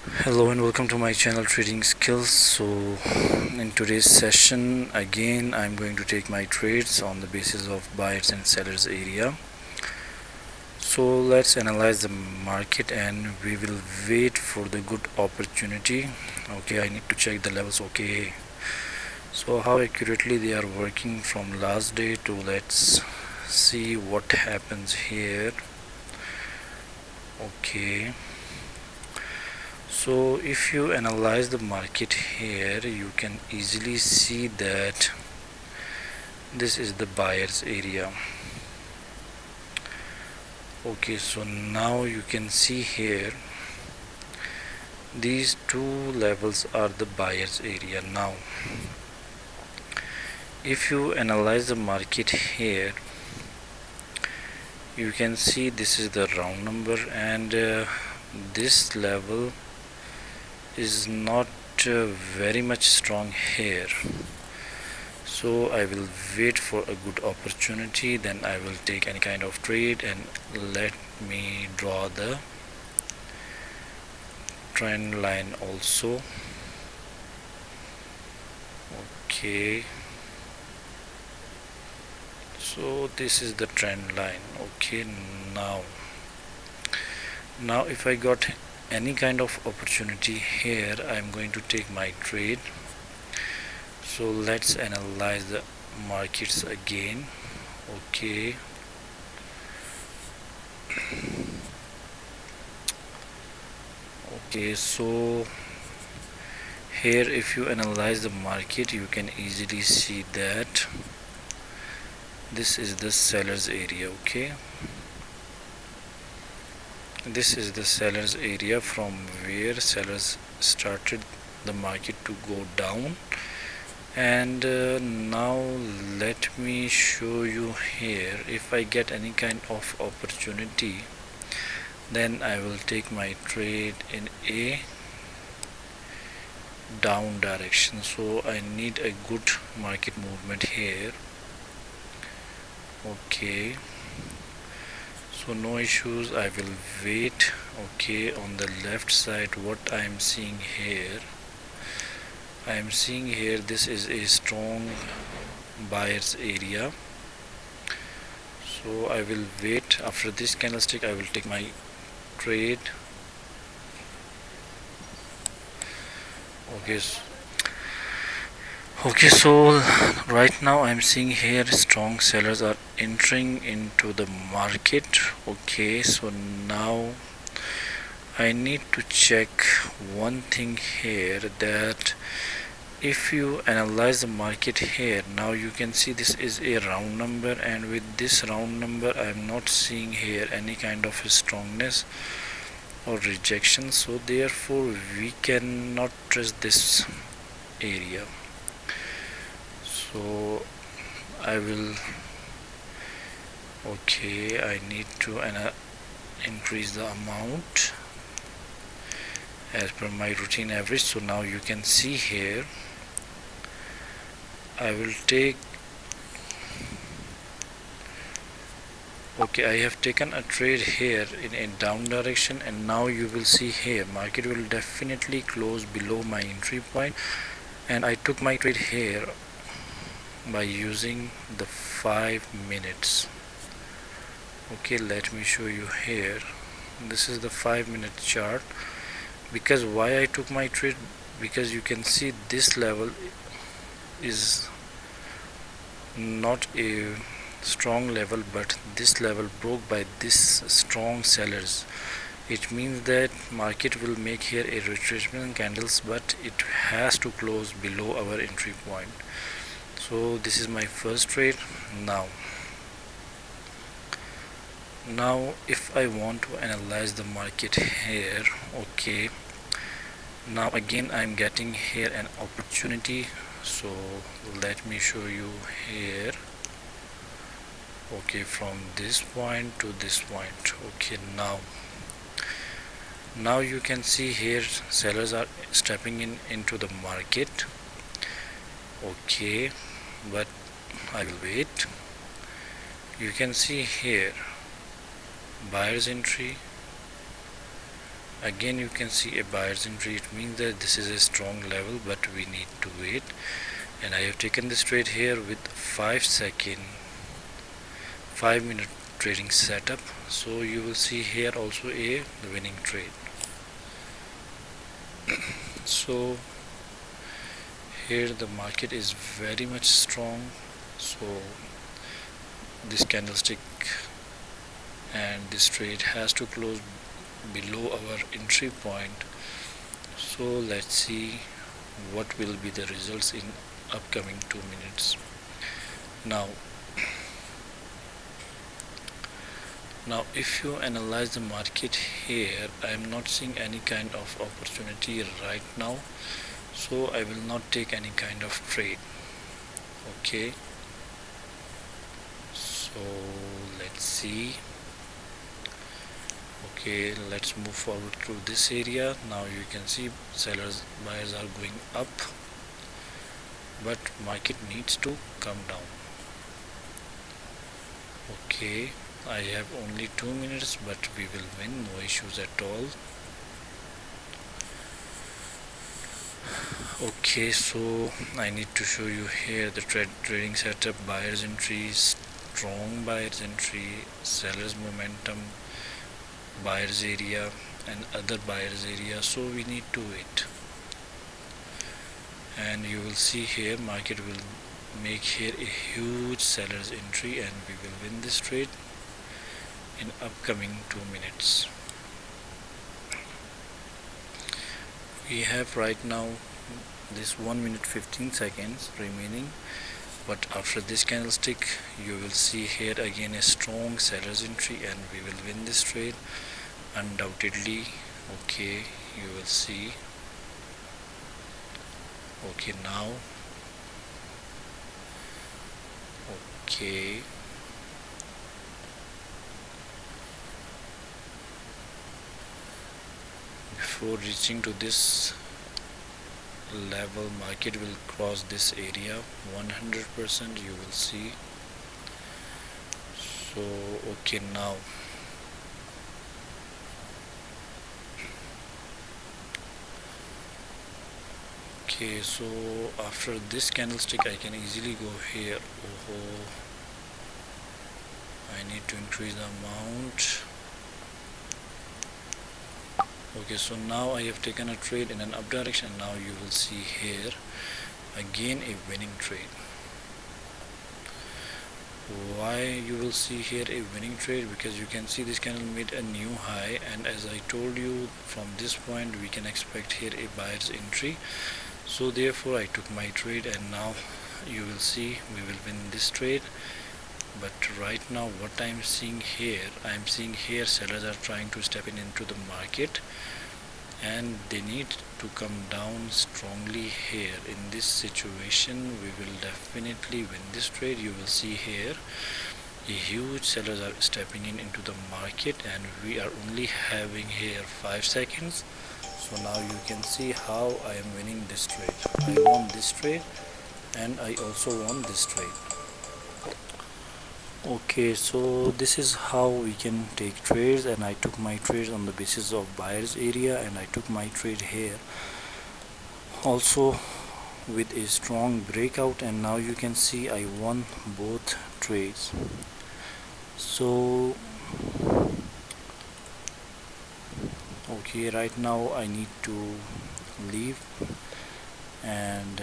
Hello and welcome to my channel Trading Skills. So in today's session again I'm going to take my trades on the basis of buyers and sellers area. So let's analyze the market and we will wait for the good opportunity. Okay, I need to check the levels. Okay, so how accurately they are working from last day to let's see what happens here. Okay, so if you analyze the market here, you can easily see that this is the buyer's area. Okay, so now you can see here these two levels are the buyer's area. Now if you analyze the market here, you can see this is the round number and this level is not very much strong here. So I will wait for a good opportunity, then I will take any kind of trade. And let me draw the trend line also. Okay, so this is the trend line. Okay, now if I got any kind of opportunity here, I'm going to take my trade. So let's analyze the markets again. Okay, so here if you analyze the market, you can easily see that this is the seller's area. Okay, this is the seller's area from where sellers started the market to go down. And now let me show you here, if I get any kind of opportunity, then I will take my trade in a down direction. So I need a good market movement here. Okay, so no issues, I will wait. Okay, on the left side what I am seeing here, this is a strong buyer's area. So I will wait. After this candlestick I will take my trade. Okay, so right now I'm seeing here strong sellers are entering into the market. Okay, so now I need to check one thing here, that if you analyze the market here, now you can see this is a round number, and with this round number I am not seeing here any kind of strongness or rejection, so therefore we cannot trust this area. So I will, okay, I need to increase the amount as per my routine average. So now you can see here I will take, okay, I have taken a trade here in a down direction, and now you will see here market will definitely close below my entry point, and I took my trade here by using the 5 minutes. Okay, let me show you here. This is the 5-minute chart. Because why I took my trade, because you can see this level is not a strong level, but this level broke by this strong sellers. It means that market will make here a retracement candles, but it has to close below our entry point. So this is my first trade. Now if I want to analyze the market here, okay, now again I'm getting here an opportunity. So let me show you here. Okay, from this point to this point. Okay, now you can see here sellers are stepping into the market. Okay, but I will wait. You can see here buyer's entry, Again you can see a buyer's entry. It means that this is a strong level, but we need to wait. And I have taken this trade here with 5-minute trading setup. So you will see here also a winning trade. So here the market is very much strong, so this candlestick and this trade has to close below our entry point. So let's see what will be the results in upcoming 2 minutes. Now if you analyze the market here, I am not seeing any kind of opportunity right now, so I will not take any kind of trade. Okay, so let's see. Okay, let's move forward to this area. Now you can see buyers are going up, but market needs to come down. Okay, I have only 2 minutes, but we will win, no issues at all. Okay, so I need to show you here the trading setup: buyer's entry, strong buyer's entry, seller's momentum, buyer's area, and other buyer's area. So we need to wait, and you will see here market will make here a huge seller's entry, and we will win this trade in upcoming 2 minutes. We have right now this 1 minute 15 seconds remaining, but after this candlestick you will see here again a strong seller's entry, and we will win this trade undoubtedly. Okay, you will see. Okay, now okay, before reaching to this level, market will cross this area 100%, you will see. So okay, now okay, so after this candlestick I can easily go here. Oh, I need to increase the amount. Okay, so now I have taken a trade in an up direction. Now you will see here again a winning trade. Why you will see here a winning trade? Because you can see this candle made a new high, and as I told you, from this point we can expect here a buyer's entry. So therefore I took my trade, and now you will see we will win this trade. But right now what I am seeing here sellers are trying to step into the market, and they need to come down strongly here. In this situation we will definitely win this trade. You will see here a huge sellers are stepping into the market, and we are only having here 5 seconds. So now you can see how I am winning this trade. I won this trade, and I also won this trade. Okay, so this is how we can take trades, and I took my trades on the basis of buyer's area, and I took my trade here also with a strong breakout, and now you can see I won both trades. So okay, right now I need to leave, and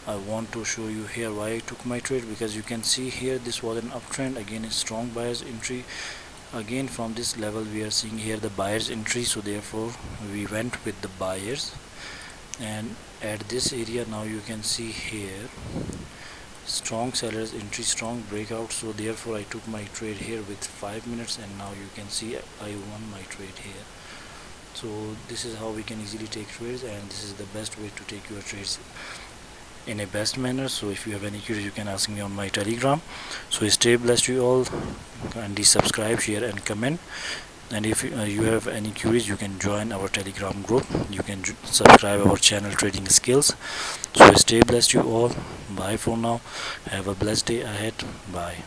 I want to show you here why I took my trade, because you can see here this was an uptrend, again a strong buyer's entry. Again from this level we are seeing here the buyer's entry, so therefore we went with the buyers. And at this area now you can see here strong sellers entry, strong breakout, so therefore I took my trade here with 5 minutes, and now you can see I won my trade here. So this is how we can easily take trades, and this is the best way to take your trades in a best manner. So if you have any queries you can ask me on my Telegram. So stay blessed you all, and please subscribe, share and comment. And if you have any queries you can join our Telegram group, you can subscribe our channel Trading Skills. So stay blessed you all. Bye for now. Have a blessed day ahead. Bye.